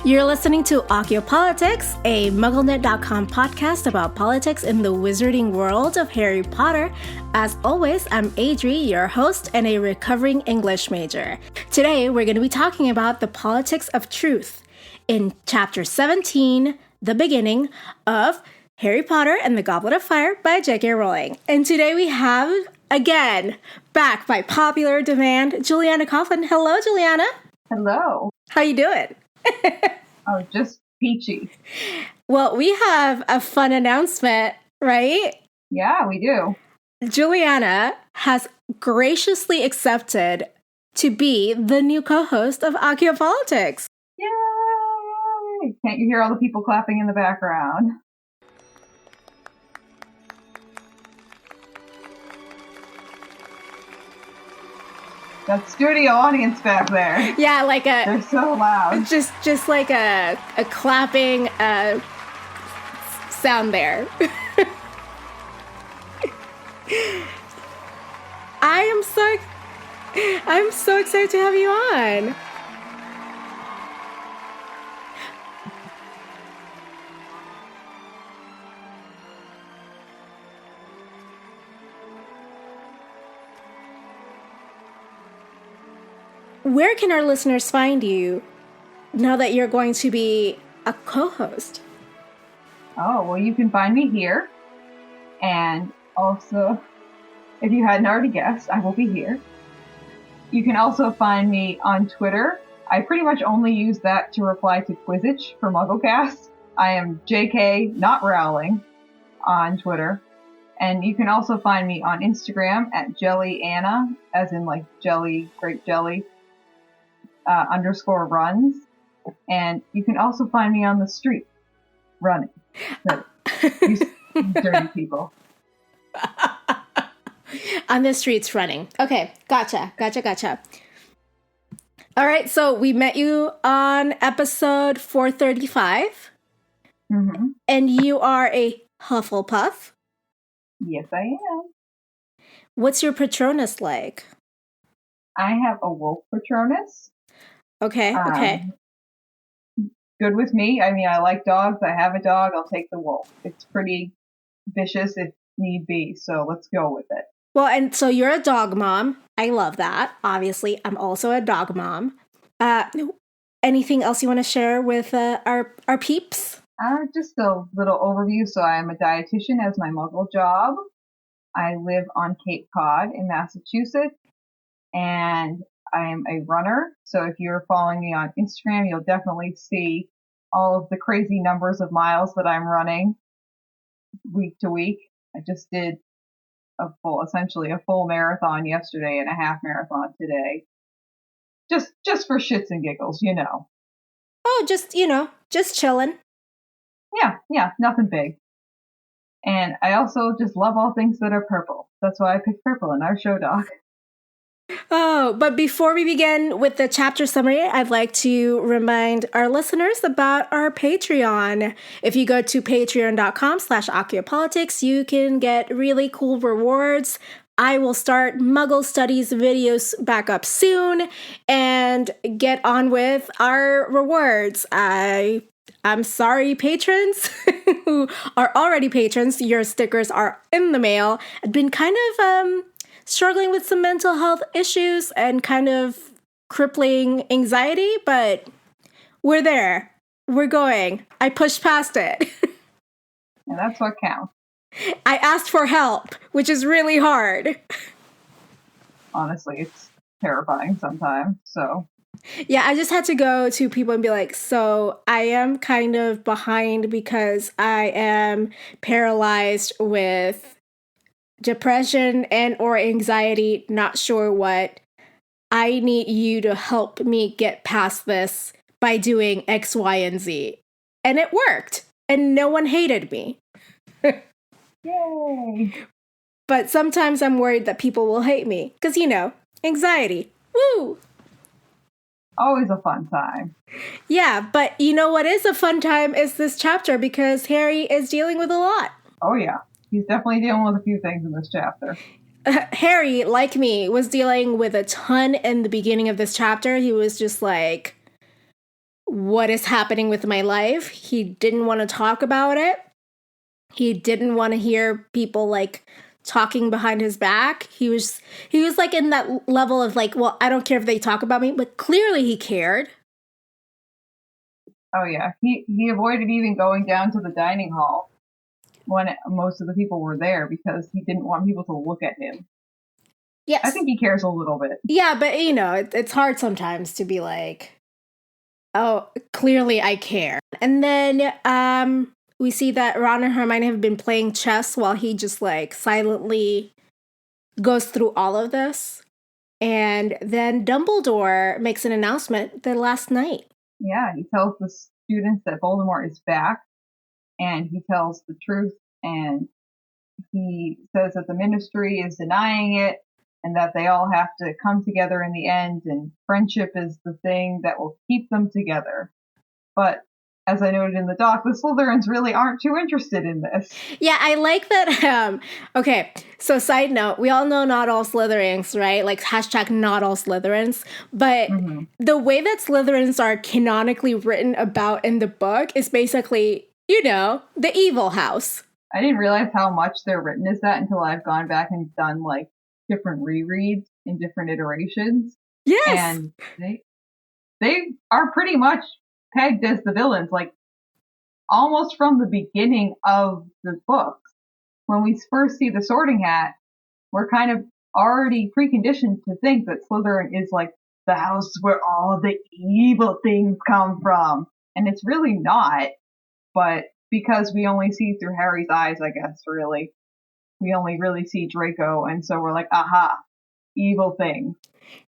You're listening to Politics, a MuggleNet.com podcast about politics in the wizarding world of Harry Potter. As always, I'm Adri, your host and a recovering English major. Today, we're going to be talking about the politics of truth in Chapter 17, the beginning of Harry Potter and the Goblet of Fire by J.K. Rowling. And today we have, again, back by popular demand, Julianna Coughlin. Hello, Julianna. Hello. How you doing? Oh, just peachy. Well, we have a fun announcement, right? Yeah, we do. Julianna has graciously accepted to be the new co-host of Politics. Yay! Can't you hear all the people clapping in the background? That studio audience back there. Yeah, like they're so loud. Just like a clapping sound there. I'm so excited to have you on. Where can our listeners find you now that you're going to be a co-host? Oh, well, you can find me here. And also, if you hadn't already guessed, I will be here. You can also find me on Twitter. I pretty much only use that to reply to Quizzitch for MuggleCast. I am JK, not Rowling, on Twitter. And you can also find me on Instagram at Julianna, as in like jelly, grape jelly. _runs, and you can also find me on the street running. So, you dirty people. On the streets running. Okay, gotcha. All right, so we met you on episode 435, and you are a Hufflepuff. Yes, I am. What's your Patronus like? I have a wolf Patronus. Okay. Good with me. I mean, I like dogs. I have a dog. I'll take the wolf. It's pretty vicious if need be, so let's go with it. Well, and so you're a dog mom. I love that. Obviously, I'm also a dog mom. Anything else you want to share with our peeps? Just a little overview. So I am a dietitian as my muggle job. I live on Cape Cod in Massachusetts, and I am a runner, so if you're following me on Instagram, you'll definitely see all of the crazy numbers of miles that I'm running week to week. I just did essentially a full marathon yesterday and a half marathon today. Just for shits and giggles, you know. Oh, just chilling. Yeah, nothing big. And I also just love all things that are purple. That's why I picked purple in our show doc. Oh, but before we begin with the chapter summary, I'd like to remind our listeners about our Patreon. If you go to patreon.com/OccuPolitics, you can get really cool rewards. I will start Muggle Studies videos back up soon and get on with our rewards. I'm sorry, patrons who are already patrons. Your stickers are in the mail. I've been kind of struggling with some mental health issues and kind of crippling anxiety, but we're there. We're going. I pushed past it. And that's what counts. I asked for help, which is really hard. Honestly, it's terrifying sometimes, so. Yeah, I just had to go to people and be like, so I am kind of behind because I am paralyzed with depression and or anxiety, not sure what. I need you to help me get past this by doing X, Y, and Z. And it worked. And no one hated me. Yay! But sometimes I'm worried that people will hate me. Because, anxiety. Woo! Always a fun time. Yeah, but you know what is a fun time is this chapter because Harry is dealing with a lot. Oh, yeah. He's definitely dealing with a few things in this chapter. Harry, like me, was dealing with a ton in the beginning of this chapter. He was just like, what is happening with my life. He didn't want to talk about it. He didn't want to hear people like talking behind his back. He was like in that level of like, well, I don't care if they talk about me, but clearly he cared. Oh yeah, he avoided even going down to the dining hall when most of the people were there because he didn't want people to look at him. Yes. I think he cares a little bit. Yeah, but you know, it's hard sometimes to be like, oh, clearly I care. And then we see that Ron and Hermione have been playing chess while he just like silently goes through all of this. And then Dumbledore makes an announcement the last night. Yeah, he tells the students that Voldemort is back, and he tells the truth, and he says that the Ministry is denying it, and that they all have to come together in the end, and friendship is the thing that will keep them together. But as I noted in the doc, the Slytherins really aren't too interested in this. Yeah, I like that. Okay, so side note, we all know not all Slytherins, right? Like hashtag not all Slytherins. But the way that Slytherins are canonically written about in the book is basically, you know, the evil house. I didn't realize how much they're written as that until I've gone back and done like different rereads in different iterations. Yes. And they are pretty much pegged as the villains, like almost from the beginning of the books. When we first see the Sorting Hat, we're kind of already preconditioned to think that Slytherin is like the house where all the evil things come from. And it's really not. But because we only see through Harry's eyes, I guess, really. We only really see Draco, and so we're like, aha, evil thing,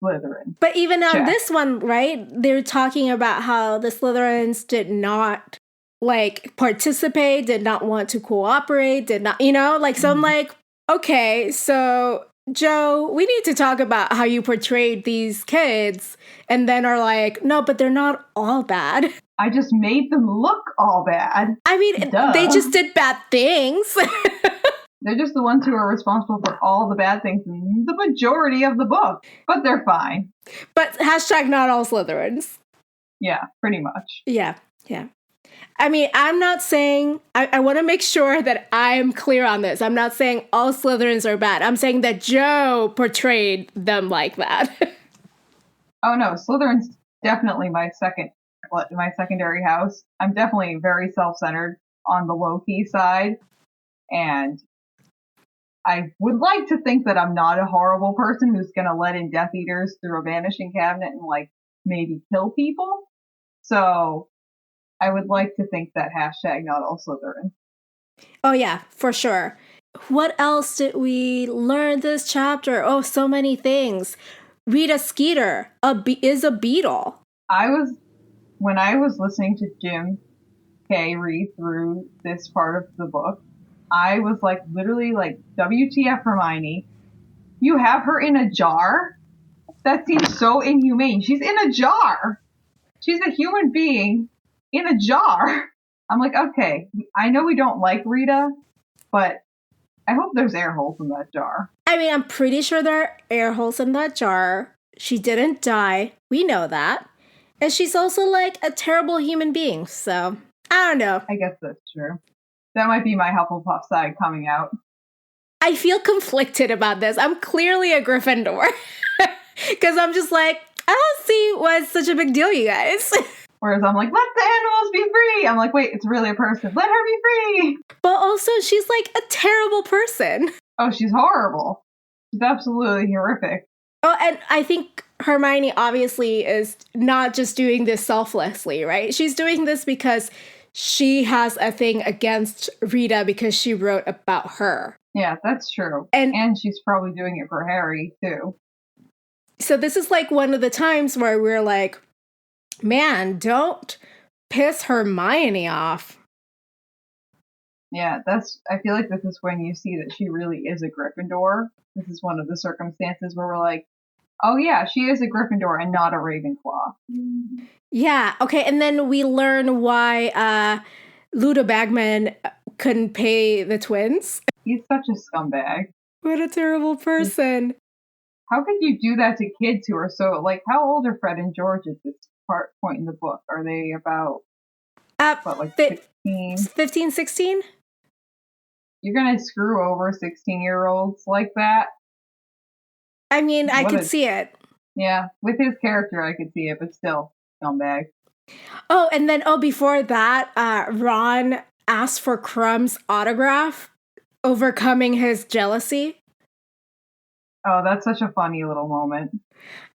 Slytherin. But even on this one, right, they're talking about how the Slytherins did not, like, participate, did not want to cooperate, did not, you know? Like, so I'm like, okay, so, Joe, we need to talk about how you portrayed these kids, and then are like, no, but they're not all bad. I just made them look all bad. I mean, they just did bad things. They're just the ones who are responsible for all the bad things in the majority of the book. But they're fine. But hashtag not all Slytherins. Yeah, pretty much. Yeah. I mean, I'm not saying, I want to make sure that I'm clear on this. I'm not saying all Slytherins are bad. I'm saying that Joe portrayed them like that. Oh no, Slytherin's definitely my secondary house. I'm definitely very self-centered on the low-key side. And I would like to think that I'm not a horrible person who's going to let in Death Eaters through a vanishing cabinet and, like, maybe kill people. So I would like to think that hashtag not all Slytherin. Oh, yeah, for sure. What else did we learn this chapter? Oh, so many things. Rita Skeeter is a beetle. When I was listening to Jim Kay read through this part of the book, I was like, literally like, WTF Hermione, you have her in a jar? That seems so inhumane. She's in a jar. She's a human being in a jar. I'm like, okay, I know we don't like Rita, but I hope there's air holes in that jar. I mean, I'm pretty sure there are air holes in that jar. She didn't die. We know that. And she's also like a terrible human being, so I don't know. I guess that's true. That might be my Hufflepuff side coming out. I feel conflicted about this. I'm clearly a Gryffindor. Because I'm just like, I don't see why it's such a big deal, you guys. Whereas I'm like, let the animals be free. I'm like, wait, it's really a person. Let her be free. But also, she's like a terrible person. Oh, she's horrible. She's absolutely horrific. Oh, and I think Hermione obviously is not just doing this selflessly, right? She's doing this because she has a thing against Rita because she wrote about her. Yeah, that's true. And she's probably doing it for Harry, too. So this is like one of the times where we're like, man, don't piss Hermione off. Yeah, I feel like this is when you see that she really is a Gryffindor. This is one of the circumstances where we're like, oh yeah, she is a Gryffindor and not a Ravenclaw. Yeah, okay, and then we learn why Ludo Bagman couldn't pay the twins. He's such a scumbag. What a terrible person. How could you do that to kids who are so, like, how old are Fred and George at this point in the book? Are they about, like 15, 16? You're going to screw over 16-year-olds like that? I mean, I could see it. Yeah, with his character, I could see it, but still, scumbag. Oh, and then, before that, Ron asked for Crumb's autograph, overcoming his jealousy. Oh, that's such a funny little moment.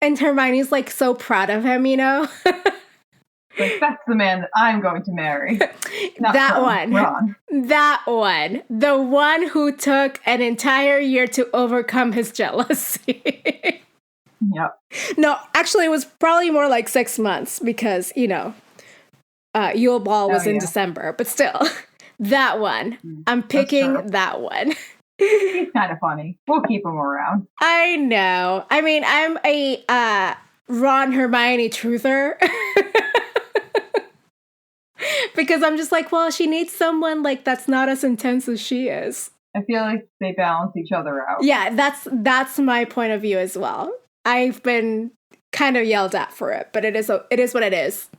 And Hermione's, like, so proud of him, you know? Like, that's the man that I'm going to marry. That one. Ron. That one. The one who took an entire year to overcome his jealousy. Yep. No, actually, it was probably more like 6 months because, Yule Ball was in December. But still, that one. I'm picking that one. He's kind of funny. We'll keep him around. I know. I mean, I'm a Ron Hermione truther. Because I'm just like, well, she needs someone like that's not as intense as she is. I feel like they balance each other out. Yeah, that's my point of view as well. I've been kind of yelled at for it, but it is what it is.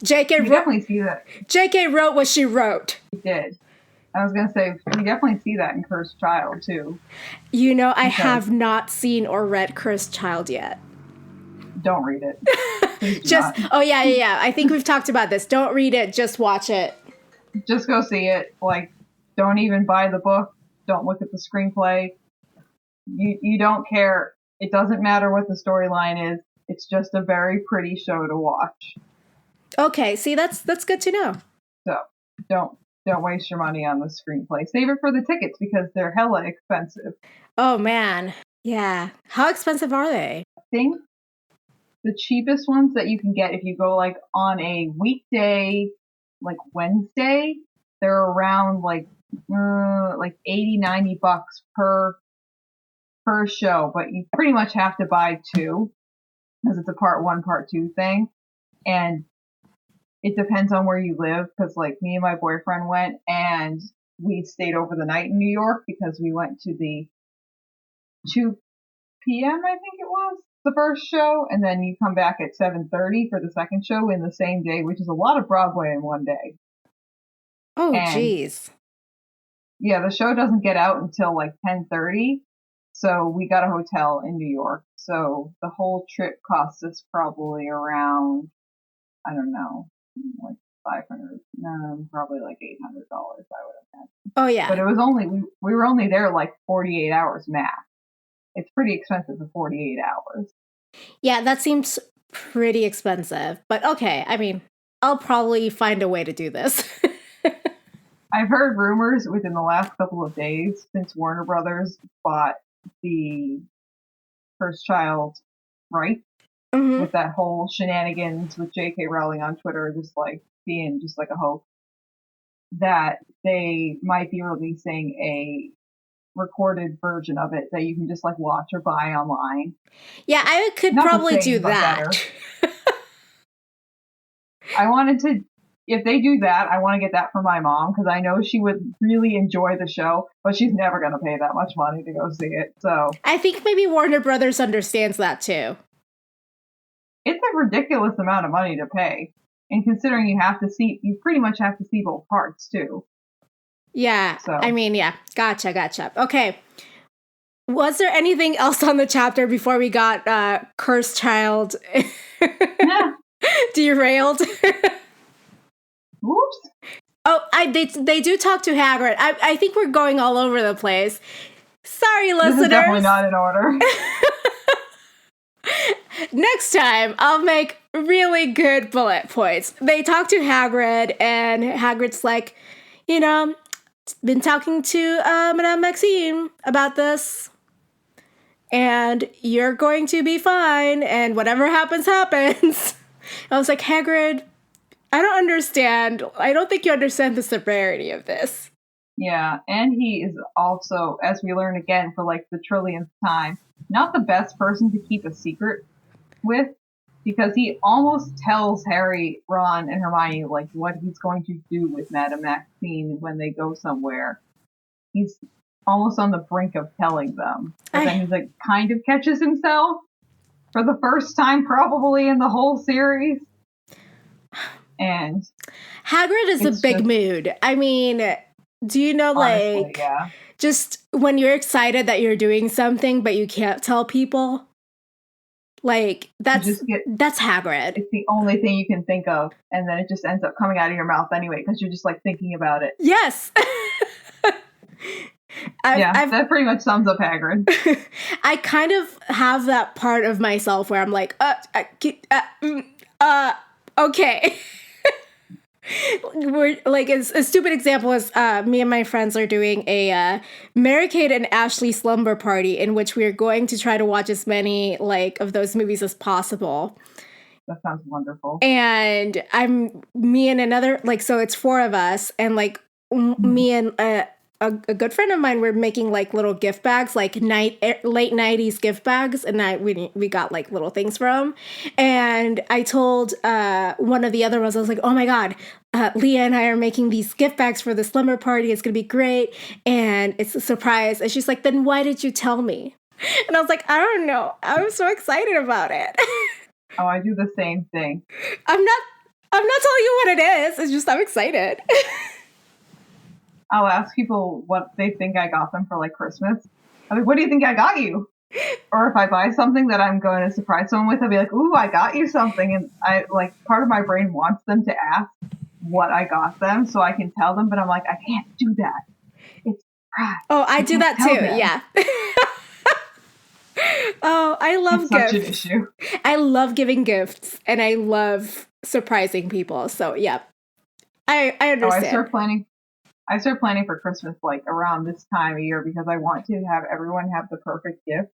Definitely see that. JK wrote what she wrote. She did. I was going to say, we definitely see that in Cursed Child, too. I have not seen or read Cursed Child yet. Don't read it. Yeah. I think we've talked about this. Don't read it. Just watch it. Just go see it. Like, don't even buy the book. Don't look at the screenplay. You don't care. It doesn't matter what the storyline is. It's just a very pretty show to watch. Okay. See, that's good to know. So don't waste your money on the screenplay. Save it for the tickets because they're hella expensive. Oh man. Yeah. How expensive are they? I think the cheapest ones that you can get if you go like on a weekday, like Wednesday, they're around like $80-$90 per show, but you pretty much have to buy two because it's a part 1, part 2 thing. And it depends on where you live because like me and my boyfriend went and we stayed over the night in New York because we went to the 2 p.m. I think it was the first show, and then you come back at 7:30 for the second show in the same day, which is a lot of Broadway in one day. Oh, jeez. Yeah, the show doesn't get out until like 10:30, so we got a hotel in New York. So the whole trip cost us probably around, I don't know, like probably like $800, I would imagine. Oh yeah. But it was only we were only there like 48 hours max. It's pretty expensive for 48 hours. Yeah, that seems pretty expensive. But okay, I mean, I'll probably find a way to do this. I've heard rumors within the last couple of days since Warner Brothers bought the Cursed Child rights with that whole shenanigans with J.K. Rowling on Twitter just like being just like a hoax, that they might be releasing a recorded version of it that you can just like watch or buy online. Yeah, I could probably do that. I wanted to, if they do that, I want to get that for my mom because I know she would really enjoy the show, but she's never going to pay that much money to go see it. So I think maybe Warner Brothers understands that too. It's a ridiculous amount of money to pay. And considering you pretty much have to see both parts too. Yeah, so. I mean, yeah, gotcha. Okay, was there anything else on the chapter before we got Cursed Child derailed? Oops. Oh, they do talk to Hagrid. I think we're going all over the place. Sorry, listeners. This is definitely not in order. Next time, I'll make really good bullet points. They talk to Hagrid, and Hagrid's like, been talking to Madame Maxime about this, and you're going to be fine, and whatever happens, happens. I was like, Hagrid, I don't understand. I don't think you understand the severity of this. Yeah, and he is also, as we learn again for like the trillionth time, not the best person to keep a secret with, because he almost tells Harry, Ron, and Hermione like what he's going to do with Madame Maxime when they go somewhere. He's almost on the brink of telling them, but then he's like kind of catches himself for the first time probably in the whole series. And Hagrid is a it's big just, mood. I mean, do you know, honestly, like, yeah. just when you're excited that you're doing something, but you can't tell people? Like, You just get, that's Hagrid. it's the only thing you can think of, and then it just ends up coming out of your mouth anyway because you're just like thinking about it. Yes. That pretty much sums up Hagrid. I kind of have that part of myself where I'm like, okay. We're like, a stupid example is me and my friends are doing a Mary-Kate and Ashley slumber party in which we are going to try to watch as many like of those movies as possible. That sounds wonderful. And me and another, like, so it's 4 of us, and like me and a good friend of mine were making like little gift bags, like late 90s gift bags, and we got like little things from. And I told one of the other ones, I was like, oh my god, Leah and I are making these gift bags for the slumber party. It's gonna be great, and it's a surprise. And she's like, then why did you tell me? And I was like, I don't know, I was so excited about it. Oh, I do the same thing. I'm not telling you what it is. It's just I'm excited. I'll ask people what they think I got them for like Christmas. I'm like, what do you think I got you? Or if I buy something that I'm going to surprise someone with, I'll be like, ooh, I got you something. And I like, part of my brain wants them to ask what I got them so I can tell them, but I'm like, I can't do that. It's surprise. Oh, I do that too. Them. Yeah. Oh, I love gifts. Such an issue. I love giving gifts, and I love surprising people. So yeah, I understand. I start planning for Christmas like around this time of year because I want to have everyone have the perfect gift,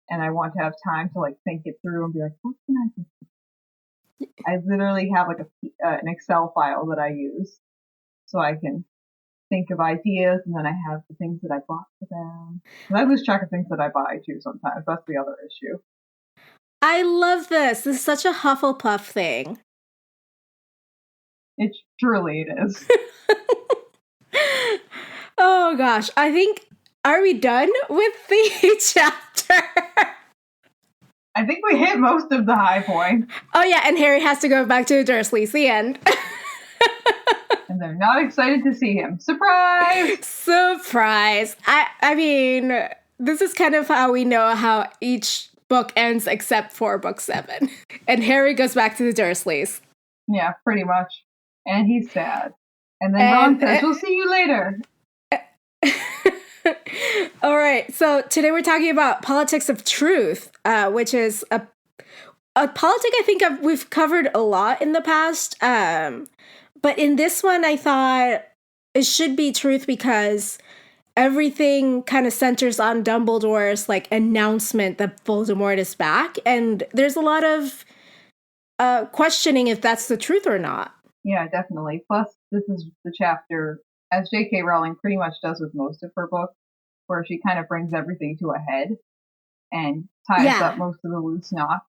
and I want to have time to like think it through and be like, what can I do? I literally have like an Excel file that I use so I can think of ideas, and then I have the things that I bought for them. And I lose track of things that I buy too sometimes. That's the other issue. I love this. This is such a Hufflepuff thing. It truly it is. Oh gosh, I think, are we done with the chapter? I think we hit most of the high points. Oh yeah, and Harry has to go back to the Dursleys, the end. And they're not excited to see him. Surprise! Surprise! I mean, this is kind of how we know how each book ends except for book 7. And Harry goes back to the Dursleys. Yeah, pretty much. And he's sad. And then Ron says, we'll see you later. All right, so today we're talking about politics of truth, which is a politic I think we've covered a lot in the past. But in this one, I thought it should be truth because everything kind of centers on Dumbledore's like announcement that Voldemort is back, and there's a lot of questioning if that's the truth or not. Yeah, definitely. Plus, this is the chapter, as J.K. Rowling pretty much does with most of her books, where she kind of brings everything to a head and ties up most of the loose knots.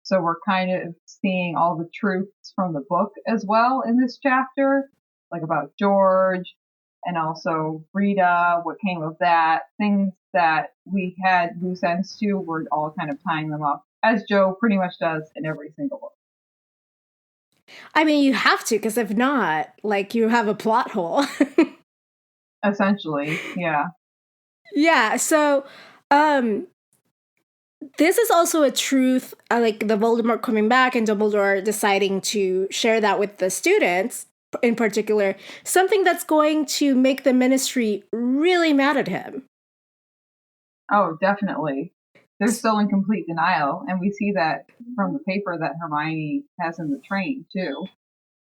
So we're kind of seeing all the truths from the book as well in this chapter, like about George and also Rita, what came of that, things that we had loose ends to, we're all kind of tying them up, as Joe pretty much does in every single book. I mean, you have to, because if not, like, you have a plot hole. Essentially, yeah. Yeah, so, this is also a truth, like the Voldemort coming back and Dumbledore deciding to share that with the students, in particular, something that's going to make the Ministry really mad at him. Oh, definitely. They're still in complete denial, and we see that from the paper that Hermione has in the train, too.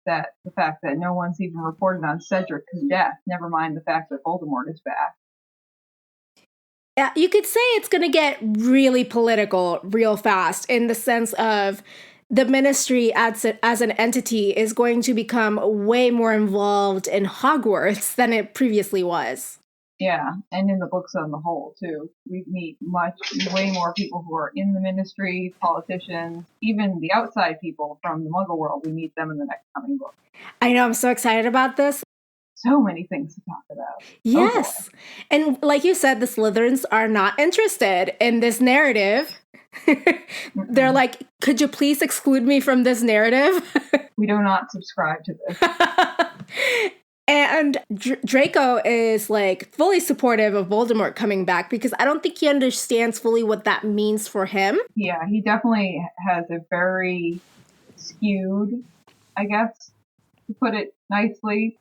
That the fact that no one's even reported on Cedric's death, never mind the fact that Voldemort is back. Yeah, you could say it's going to get really political real fast in the sense of the Ministry as an entity is going to become way more involved in Hogwarts than it previously was. Yeah, and in the books on the whole, too. We meet way more people who are in the Ministry, politicians, even the outside people from the Muggle world. We meet them in the next coming book. I know, I'm so excited about this. So many things to talk about. Yes. And like you said, the Slytherins are not interested in this narrative. They're like, could you please exclude me from this narrative? We do not subscribe to this. And Draco is like fully supportive of Voldemort coming back because I don't think he understands fully what that means for him. Yeah, he definitely has a very skewed, I guess, to put it nicely,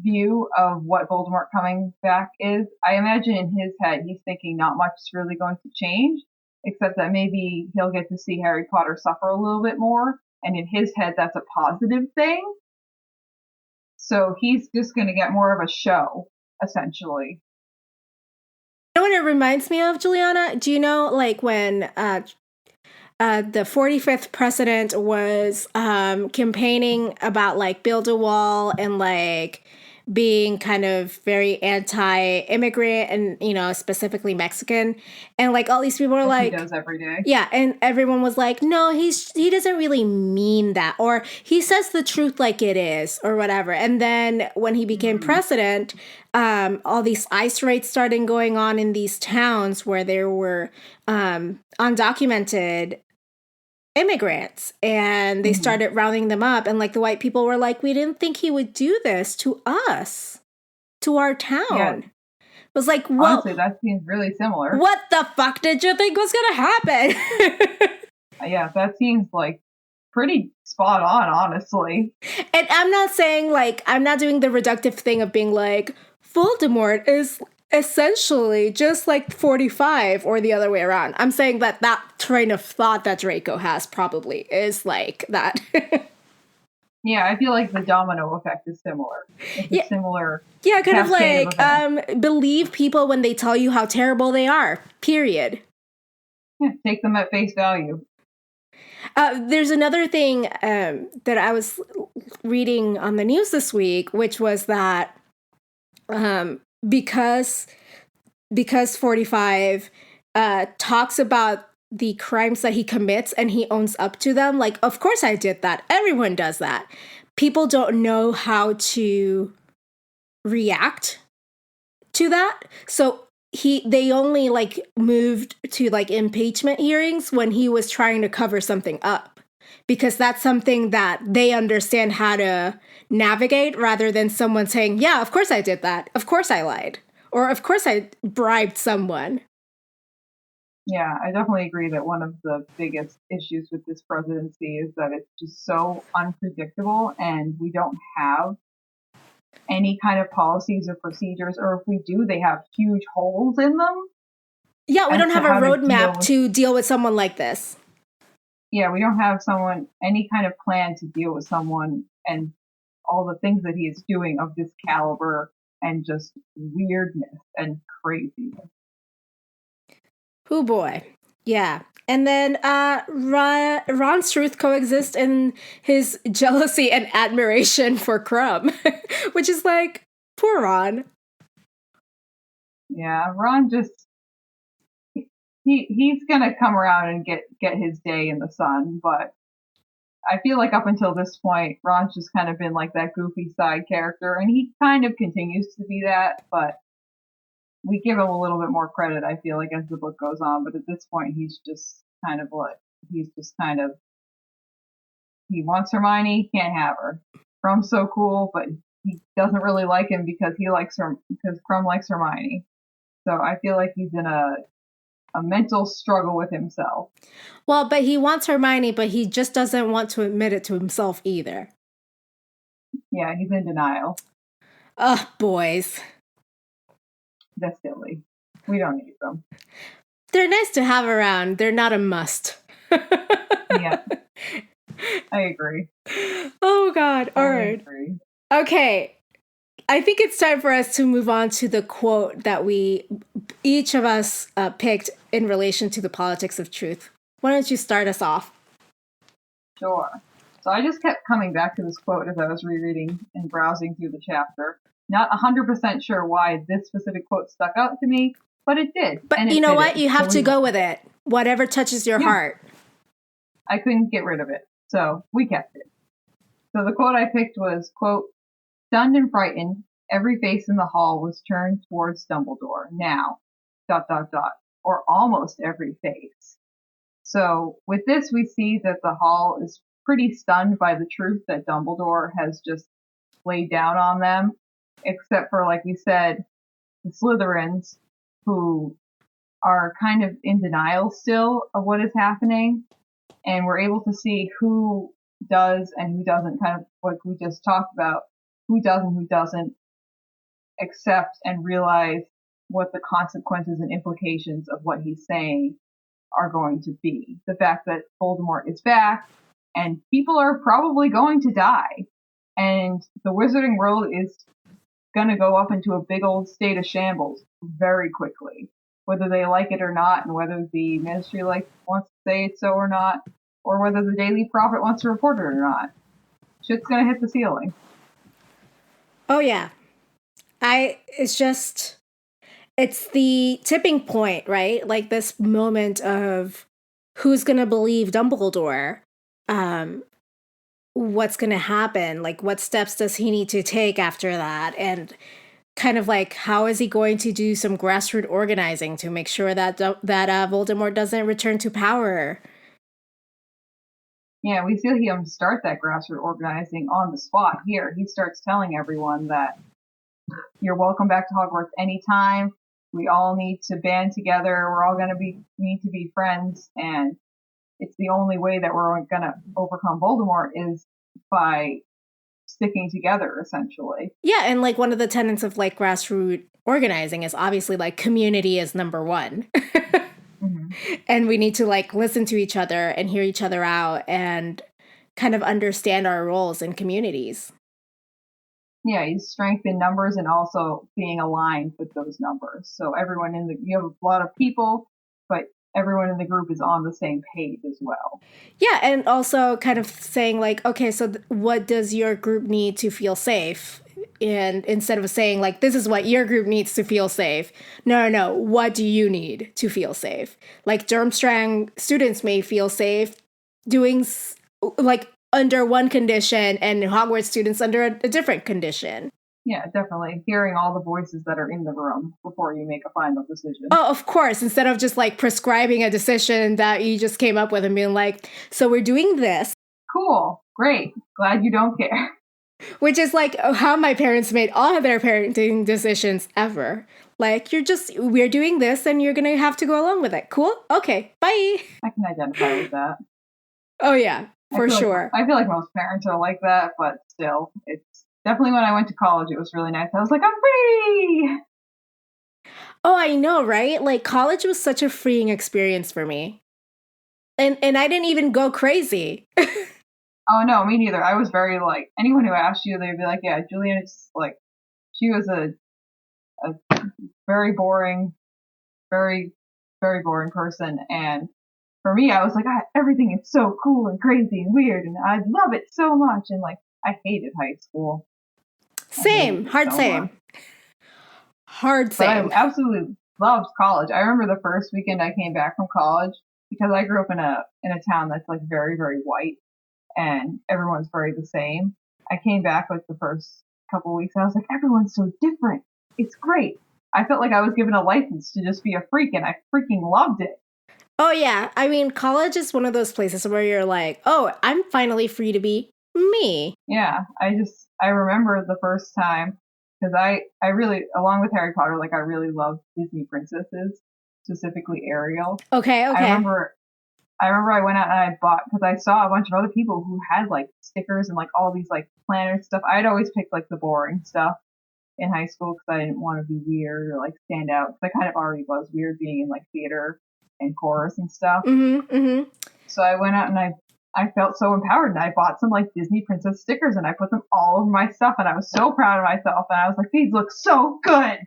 view of what Voldemort coming back is. I imagine in his head he's thinking not much is really going to change, except that maybe he'll get to see Harry Potter suffer a little bit more, and in his head that's a positive thing. So he's just going to get more of a show, essentially. You know what it reminds me of, Juliana? Do you know, like, when the 45th president was campaigning about, like, build a wall and, like, being kind of very anti-immigrant and, you know, specifically Mexican. And, like, all these people were like... He does every day. Yeah, and everyone was like, no, he doesn't really mean that. Or he says the truth like it is, or whatever. And then when he became president, all these ICE raids started going on in these towns where there were undocumented immigrants, and they started rounding them up, and like the white people were like, we didn't think he would do this to us, to our town. Yeah. It was like, well, honestly, that seems really similar. What the fuck did you think was gonna happen? Yeah, that seems like pretty spot on, honestly. And I'm not saying, like, I'm not doing the reductive thing of being like, Voldemort is essentially just like 45 or the other way around. I'm saying that that train of thought that Draco has probably is like that. Yeah, I feel like the domino effect is similar. It's a similar. Yeah, kind of like believe people when they tell you how terrible they are. Period. Yeah, take them at face value. There's another thing that I was reading on the news this week, which was that because 45 talks about the crimes that he commits and he owns up to them. Like, of course I did that. Everyone does that. People don't know how to react to that. So they only like moved to like impeachment hearings when he was trying to cover something up, because that's something that they understand how to navigate, rather than someone saying, yeah, of course I did that. Of course I lied. Or of course I bribed someone. Yeah, I definitely agree that one of the biggest issues with this presidency is that it's just so unpredictable, and we don't have any kind of policies or procedures, or if we do, they have huge holes in them. Yeah, we don't have a roadmap to deal with someone like this. Yeah, we don't have any kind of plan to deal with someone and all the things that he is doing of this caliber and just weirdness and craziness. Oh boy. Yeah. And then Ron's truth coexists in his jealousy and admiration for Crumb, which is like, poor Ron. Yeah, Ron just he's gonna come around and get his day in the sun, but I feel like up until this point, Ron's just kind of been like that goofy side character, and he kind of continues to be that, but we give him a little bit more credit, I feel like, as the book goes on. But at this point, he's just kind of he wants Hermione, can't have her. Crumb's so cool, but he doesn't really like him because Crumb likes Hermione. So I feel like he's in a mental struggle with himself. Well, but he wants Hermione, but he just doesn't want to admit it to himself either. Yeah, he's in denial. Ugh, boys. That's silly. We don't need them. They're nice to have around. They're not a must. Yeah. I agree. Oh, God. All right. Okay. I think it's time for us to move on to the quote that each of us picked in relation to the politics of truth. Why don't you start us off? Sure. So I just kept coming back to this quote as I was rereading and browsing through the chapter. Not 100% sure why this specific quote stuck out to me, but it did. But you know what? You have to go with it. Whatever touches your heart. I couldn't get rid of it, so we kept it. So the quote I picked was, quote, "Stunned and frightened, every face in the hall was turned towards Dumbledore. Now, ... or almost every face. So with this, we see that the Hall is pretty stunned by the truth that Dumbledore has just laid down on them, except for, like we said, the Slytherins, who are kind of in denial still of what is happening. And we're able to see who does and who doesn't, kind of like we just talked about, who does and who doesn't accept and realize what the consequences and implications of what he's saying are going to be. The fact that Voldemort is back and people are probably going to die. And the wizarding world is going to go up into a big old state of shambles very quickly, whether they like it or not, and whether the ministry wants to say it so or not, or whether the Daily Prophet wants to report it or not. Shit's going to hit the ceiling. Oh, yeah. It's the tipping point, right? Like this moment of who's going to believe Dumbledore? What's going to happen? Like, what steps does he need to take after that? And kind of like, how is he going to do some grassroots organizing to make sure that Voldemort doesn't return to power? Yeah, we see him start that grassroots organizing on the spot here. He starts telling everyone that you're welcome back to Hogwarts anytime. We all need to band together. We need to be friends. And it's the only way that we're going to overcome Voldemort is by sticking together, essentially. Yeah, and like one of the tenets of like grassroots organizing is obviously like community is number one. Mm-hmm. And we need to like listen to each other and hear each other out and kind of understand our roles in communities. Yeah, he's strength in numbers and also being aligned with those numbers. So you have a lot of people, but everyone in the group is on the same page as well. Yeah, and also kind of saying like, okay, so what does your group need to feel safe? And instead of saying like, this is what your group needs to feel safe. No, what do you need to feel safe? Like Durmstrang students may feel safe doing like under one condition and Hogwarts students under a different condition. Yeah, definitely. Hearing all the voices that are in the room before you make a final decision. Oh, of course. Instead of just like prescribing a decision that you just came up with and being like, so we're doing this. Cool. Great. Glad you don't care. Which is like how my parents made all of their parenting decisions ever. Like, we're doing this and you're going to have to go along with it. Cool? Okay. Bye. I can identify with that. Oh, yeah. For sure. I feel like most parents are like that, but still, it's definitely when I went to college, it was really nice. I was like, I'm free! Oh, I know, right? Like, college was such a freeing experience for me. And I didn't even go crazy. Oh, no, me neither. I was very, like, anyone who asked you, they'd be like, yeah, Julianna's, like, she was a very boring, very, very boring person, and for me, I was like, everything is so cool and crazy and weird, and I love it so much. And like, I hated high school. Same, hard same. Hard same. But I absolutely loved college. I remember the first weekend I came back from college because I grew up in a town that's like very, very white, and everyone's very the same. I came back like the first couple of weeks, and I was like, everyone's so different. It's great. I felt like I was given a license to just be a freak, and I freaking loved it. Oh, yeah. I mean, college is one of those places where you're like, oh, I'm finally free to be me. Yeah, I remember the first time, because I really, along with Harry Potter, like I really loved Disney princesses, specifically Ariel. Okay. I remember I went out and I bought, because I saw a bunch of other people who had like stickers and like all these like planners stuff. I'd always pick like the boring stuff in high school because I didn't want to be weird or like stand out, because I kind of already was weird being in like theater and chorus and stuff. Mm-hmm, mm-hmm. So I went out and I felt so empowered, and I bought some like Disney princess stickers and I put them all over my stuff, and I was so proud of myself, and I was like, these look so good.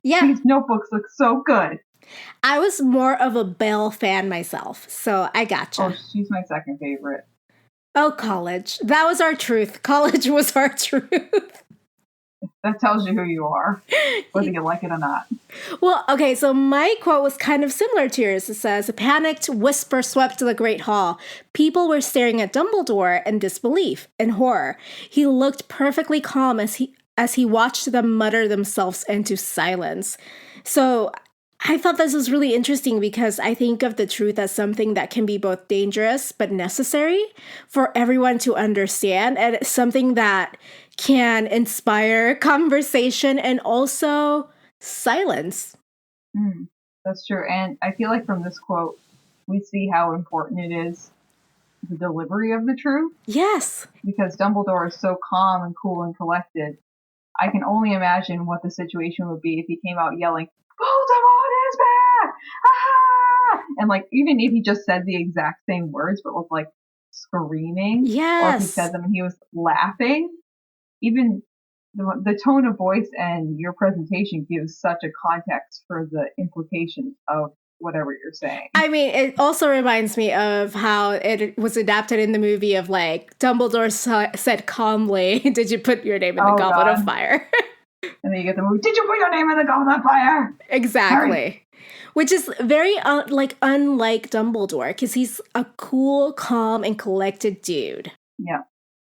Yeah. These notebooks look so good. I was more of a Belle fan myself, so I gotcha. Oh, she's my second favorite. Oh, college. That was our truth. College was our truth. That tells you who you are, whether you like it or not. Well, okay, so my quote was kind of similar to yours. It says, a panicked whisper swept the Great Hall. People were staring at Dumbledore in disbelief and horror. He looked perfectly calm as he watched them mutter themselves into silence. So I thought this was really interesting because I think of the truth as something that can be both dangerous but necessary for everyone to understand, and it's something that can inspire conversation and also silence. That's true. And I feel like from this quote, we see how important it is, the delivery of the truth, Yes. because Dumbledore is so calm and cool and collected. I can only imagine what the situation would be if he came out yelling, Voldemort is back! Ah! And like, even if he just said the exact same words, but was like screaming, or if he said Yes. them and he was laughing, even the tone of voice and your presentation gives such a context for the implications of whatever you're saying. I mean, it also reminds me of how it was adapted in the movie of like Dumbledore said calmly, "Did you put your name in the Oh Goblet of God. Fire?" And then you get the movie, did you put your name in the Goblet of Fire? Exactly. Harry. Which is very unlike Dumbledore because he's a cool, calm, and collected dude. Yeah.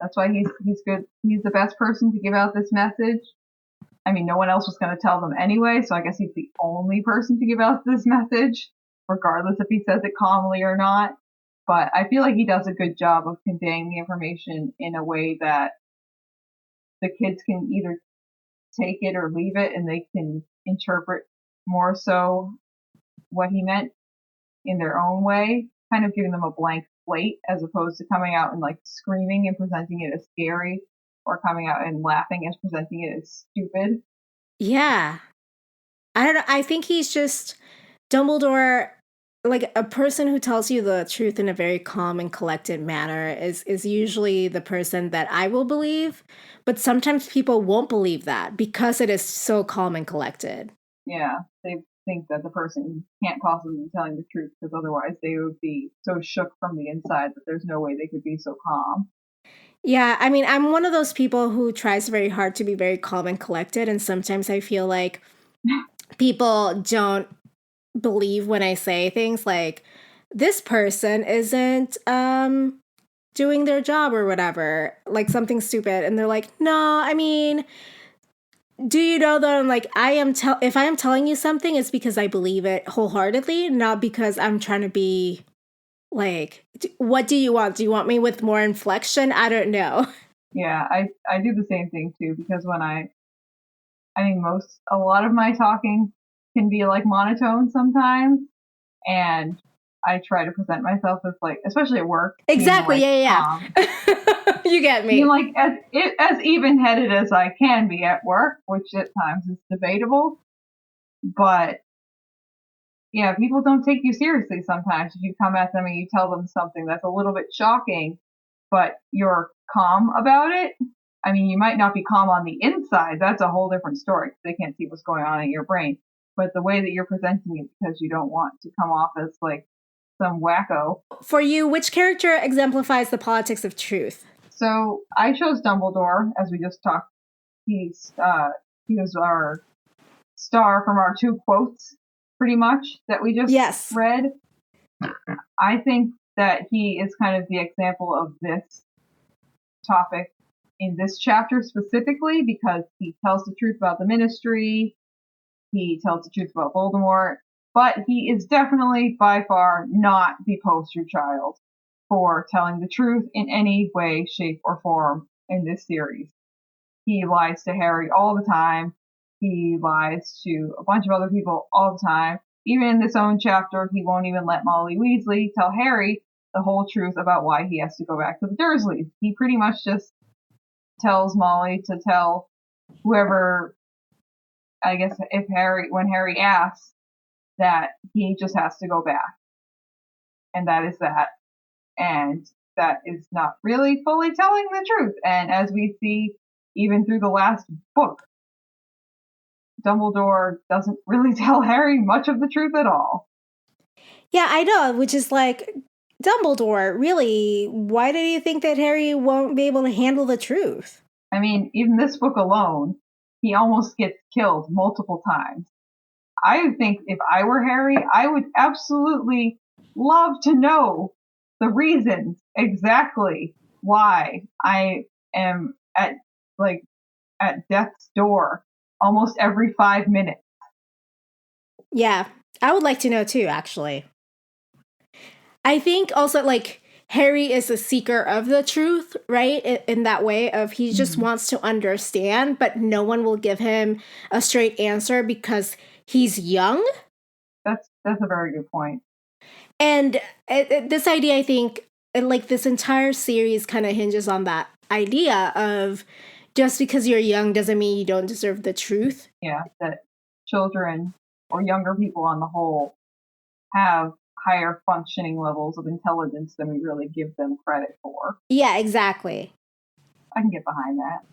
That's why he's good. He's the best person to give out this message. I mean, no one else was going to tell them anyway, so I guess he's the only person to give out this message, regardless if he says it calmly or not. But I feel like he does a good job of conveying the information in a way that the kids can either take it or leave it, and they can interpret more so what he meant in their own way, kind of giving them a blank slate as opposed to coming out and like screaming and presenting it as scary, or coming out and laughing as presenting it as stupid. Yeah. I don't know. I think he's just Dumbledore, like a person who tells you the truth in a very calm and collected manner is usually the person that I will believe, but sometimes people won't believe that because it is so calm and collected. Yeah, they think that the person can't possibly be telling the truth because otherwise they would be so shook from the inside that there's no way they could be so calm. Yeah, I mean, I'm one of those people who tries very hard to be very calm and collected, and sometimes I feel like people don't believe when I say things like this person isn't doing their job or whatever, like something stupid, and they're like, "No, I mean, do you know that I'm like if I am telling you something, it's because I believe it wholeheartedly, not because I'm trying to be like, what do you want? Do you want me with more inflection? I don't know." Yeah, I do the same thing too, because when I mean, a lot of my talking can be like monotone sometimes, and I try to present myself as like, especially at work, being Exactly. like Yeah, calm, yeah. You get being me. like as even-headed as I can be at work, which at times is debatable. But yeah, people don't take you seriously sometimes if you come at them and you tell them something that's a little bit shocking, but you're calm about it. I mean, you might not be calm on the inside. That's a whole different story. They can't see what's going on in your brain. But the way that you're presenting it, because you don't want to come off as like some wacko. For you, which character exemplifies the politics of truth? So I chose Dumbledore, as we just talked. He was our star from our two quotes, pretty much, that we just Yes. read. I think that he is kind of the example of this topic in this chapter specifically, because he tells the truth about the Ministry, he tells the truth about Voldemort, but he is definitely by far not the poster child for telling the truth in any way, shape, or form in this series. He lies to Harry all the time. He lies to a bunch of other people all the time. Even in this own chapter, he won't even let Molly Weasley tell Harry the whole truth about why he has to go back to the Dursleys. He pretty much just tells Molly to tell whoever, I guess, when Harry asks, that he just has to go back. And that is that. And that is not really fully telling the truth. And as we see, even through the last book, Dumbledore doesn't really tell Harry much of the truth at all. Yeah, I know, which is like, Dumbledore, really, why do you think that Harry won't be able to handle the truth? I mean, even this book alone, he almost gets killed multiple times. I think if I were Harry, I would absolutely love to know the reasons exactly why I am at death's door almost every 5 minutes. Yeah, I would like to know too, actually. I think also, like, Harry is a seeker of the truth, right? In that way of he just Mhm. wants to understand, but no one will give him a straight answer because he's young. That's a very good point. And this idea, I think, like this entire series kind of hinges on that idea of just because you're young doesn't mean you don't deserve the truth. Yeah, that children or younger people on the whole have higher functioning levels of intelligence than we really give them credit for. Yeah, exactly. I can get behind that.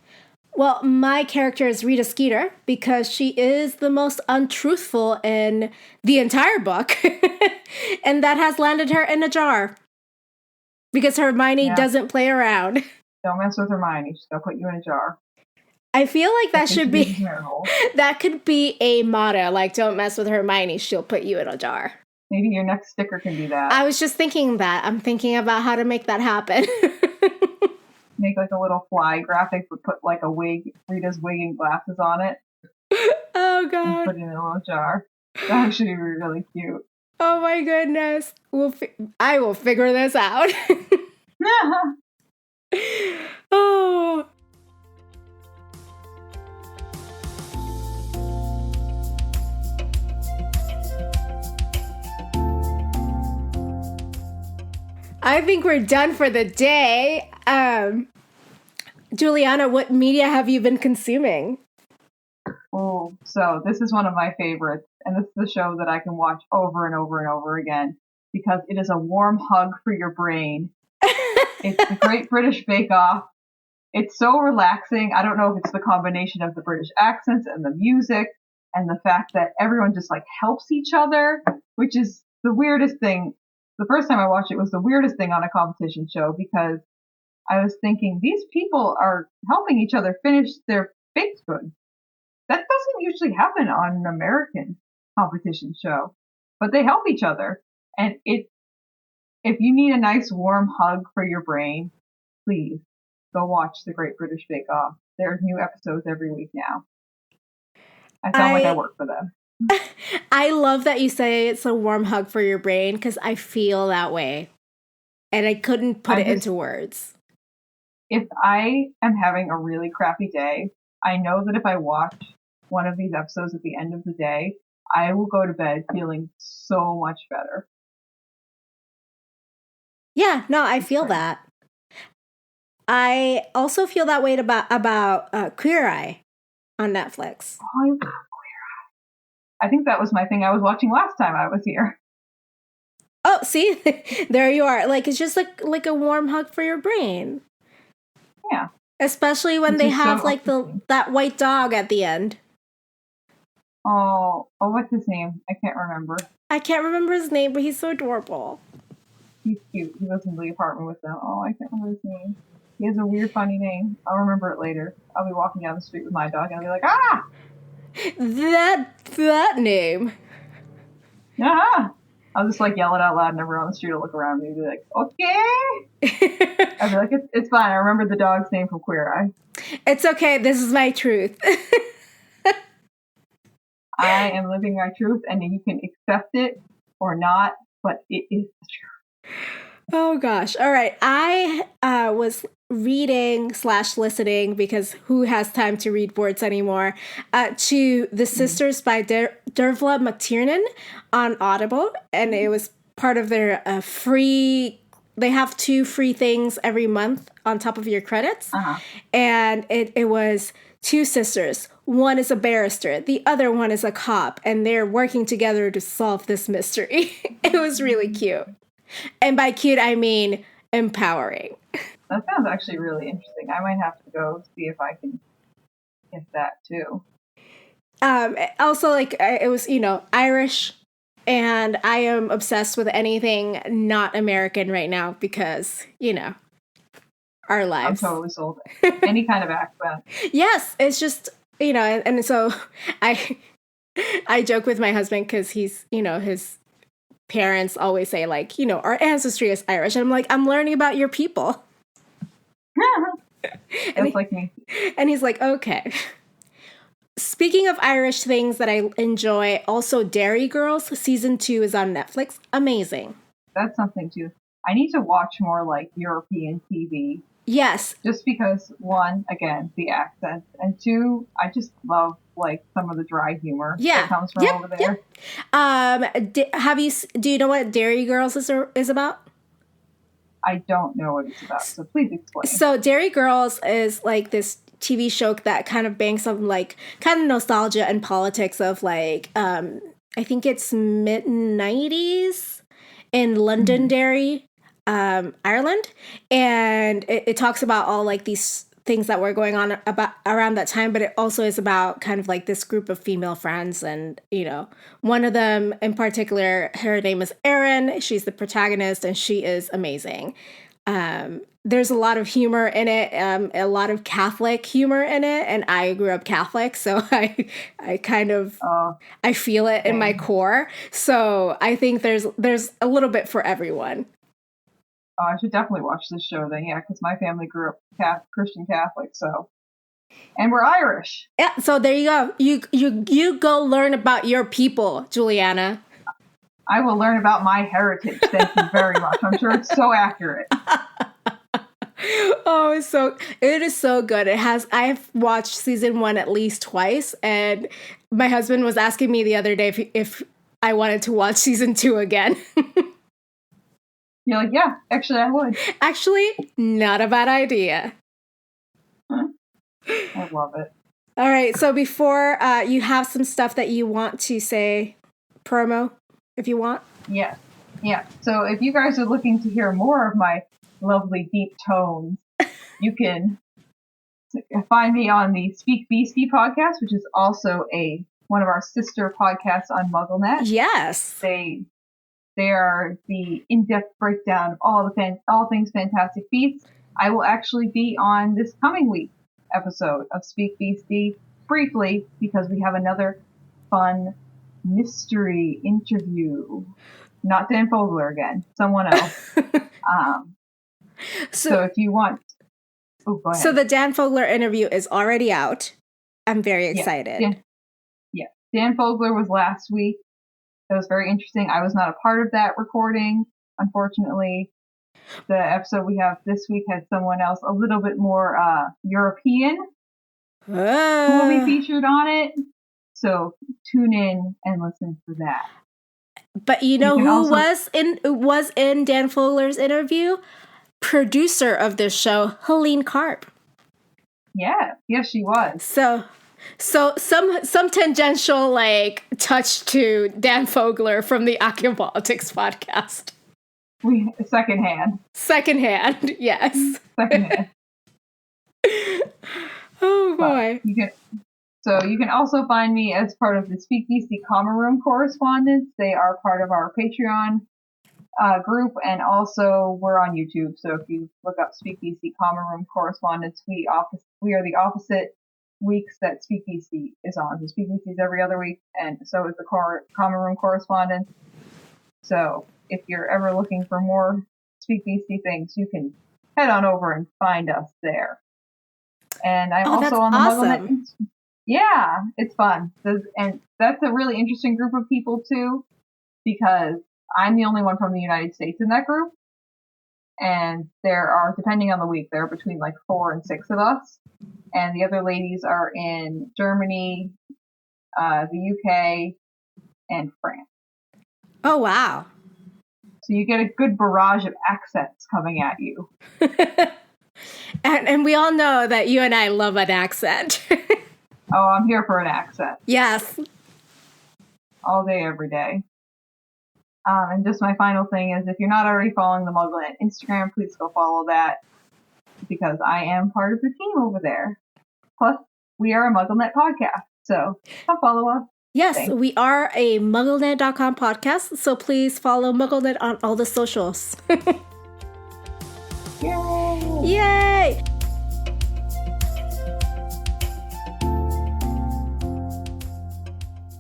Well, my character is Rita Skeeter because she is the most untruthful in the entire book. And that has landed her in a jar because Hermione Yeah, doesn't play around. don't mess with Hermione. She's gonna put you in a jar. I feel like that That's when should she be uses miracles. that could be a motto, like don't mess with Hermione, she'll put you in a jar. Maybe your next sticker can be that. I was just thinking that. I'm thinking about how to make that happen. Make like a little fly graphic, but put like a wig, Rita's wig and glasses on it, Oh and god. put it in a little jar. That actually would be really cute. Oh my goodness. I will figure this out. Oh. I think we're done for the day. Juliana, what media have you been consuming? Oh, so this is one of my favorites, and this is the show that I can watch over and over and over again because it is a warm hug for your brain. It's the Great British Bake Off. It's so relaxing. I don't know if it's the combination of the British accents and the music and the fact that everyone just like helps each other, which is the weirdest thing. The first time I watched it was the weirdest thing on a competition show because I was thinking these people are helping each other finish their baked goods. That doesn't usually happen on an American competition show, but they help each other. And if you need a nice warm hug for your brain, please go watch the Great British Bake Off. There's new episodes every week now. I sound like I work for them. I love that you say it's a warm hug for your brain because I feel that way. And I couldn't put it into words. If I am having a really crappy day, I know that if I watch one of these episodes at the end of the day, I will go to bed feeling so much better. Yeah, no, I feel that. I also feel that way about Queer Eye on Netflix. Oh, Queer Eye. I think that was my thing I was watching last time I was here. Oh, see, there you are. Like it's just like a warm hug for your brain. Yeah. Especially when they have like that white dog at the end. Oh, what's his name? I can't remember. I can't remember his name, but he's so adorable. He's cute. He lives in the apartment with them. Oh, I can't remember his name. He has a weird, funny name. I'll remember it later. I'll be walking down the street with my dog and I'll be like, ah! That name. Ah! I'll just like yell it out loud and everyone on the street will look around me and be like, okay! I'll be like, it's fine. I remember the dog's name from Queer Eye. It's okay. This is my truth. I am living my truth and you can accept it or not, but it is the truth. Oh gosh. All right. I was reading / listening because who has time to read words anymore to The Sisters by Dervla McTiernan on Audible, and it was part of their free. They have 2 free things every month on top of your credits, and it was 2 sisters. One is a barrister, the other one is a cop, and they're working together to solve this mystery. It was really cute. And by cute, I mean empowering. That sounds actually really interesting. I might have to go see if I can get that too. Also, like, it was, Irish, and I am obsessed with anything not American right now because, our lives. I'm totally sold. Any kind of accent. Yes, it's just, and so I joke with my husband because he's, his parents always say like, our ancestry is Irish. And I'm like, I'm learning about your people. That's like me. And he's like, okay. Speaking of Irish things that I enjoy, also Dairy Girls season 2 is on Netflix. Amazing. That's something too. I need to watch more like European TV. Yes. Just because, one, again, the accent, and two, I just love like some of the dry humor that comes from over there. Do you know what Dairy Girls is about? I don't know what it's about, so please explain. So Dairy Girls is like this TV show that kind of banks on like kind of nostalgia and politics of like I think it's mid-90s in Londonderry, Ireland, and it talks about all like these things that were going on about around that time, but it also is about kind of like this group of female friends, and you know, one of them in particular, her name is Erin. She's the protagonist, and she is amazing. There's a lot of humor in it, a lot of Catholic humor in it, and I grew up Catholic, so I kind of I feel it in my core. So I think there's a little bit for everyone. Oh, I should definitely watch this show then, yeah, because my family grew up Christian Catholic, so, and we're Irish. Yeah, so there you go. You go learn about your people, Julianna. I will learn about my heritage. Thank you very much. I'm sure it's so accurate. Oh, it is so good. I've watched season 1 at least twice, and my husband was asking me the other day if I wanted to watch season 2 again. You're like, yeah, actually I would. Actually, not a bad idea. I love it. All right, so before you have some stuff that you want to say, promo, if you want. Yeah. So if you guys are looking to hear more of my lovely deep tones, you can find me on the Speak Beasty podcast, which is also one of our sister podcasts on MuggleNet. Yes. They are the in-depth breakdown of all things Fantastic Beasts. I will actually be on this coming week episode of Speak Beasty briefly because we have another fun mystery interview. Not Dan Fogler again, someone else. So if you want... Oh, go ahead. So the Dan Fogler interview is already out. I'm very excited. Dan Fogler was last week. That was very interesting. I was not a part of that recording, unfortunately. The episode we have this week had someone else a little bit more European who will be featured on it. So tune in and listen for that. But you know who was in Dan Fogler's interview? Producer of this show, Helene Karp. Yeah, yes, she was. So some tangential like touch to Dan Fogler from the Ocupolitics podcast. Secondhand, yes. Secondhand. Oh boy. You can also find me as part of the Speak Beasty Common Room correspondents. They are part of our Patreon group, and also we're on YouTube. So if you look up Speak Beasty Common Room correspondents, we are the opposite weeks that Speak Beasty is on. So Speak Beasty is every other week, and so is the Common Room correspondence. So if you're ever looking for more Speak Beasty things, you can head on over and find us there. And I'm also on the MuggleNet. Yeah, it's fun. And that's a really interesting group of people too, because I'm the only one from the United States in that group. And there are, depending on the week, there are between like 4 and 6 of us. And the other ladies are in Germany, the UK, and France. Oh, wow. So you get a good barrage of accents coming at you. and we all know that you and I love an accent. Oh, I'm here for an accent. Yes. All day, every day. And just my final thing is, if you're not already following the MuggleNet Instagram, please go follow that, because I am part of the team over there. Plus, we are a MuggleNet podcast, so come follow us. Yes, Thanks. We are a MuggleNet.com podcast, so please follow MuggleNet on all the socials. Yay! Yay!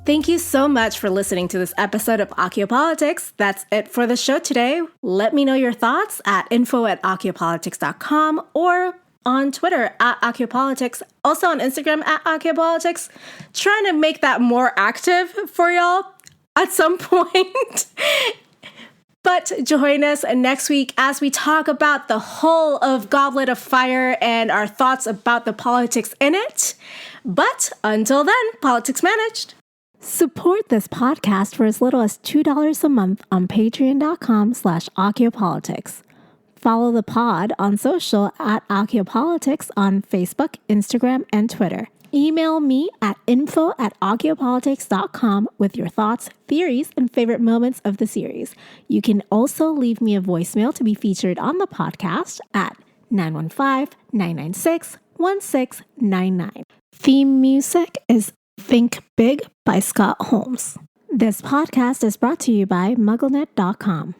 Thank you so much for listening to this episode of Ocupolitics. That's it for the show today. Let me know your thoughts at info@ocupolitics.com or on Twitter at Archaeopolitics, also on Instagram at Archaeopolitics. Trying to make that more active for y'all at some point. But join us next week as we talk about the whole of Goblet of Fire and our thoughts about the politics in it. But until then, politics managed. Support this podcast for as little as $2 a month on patreon.com/Archaeopolitics. Follow the pod on social at Archaeopolitics on Facebook, Instagram, and Twitter. Email me at info@archaeopolitics.com with your thoughts, theories, and favorite moments of the series. You can also leave me a voicemail to be featured on the podcast at 915-996-1699. Theme music is Think Big by Scott Holmes. This podcast is brought to you by MuggleNet.com.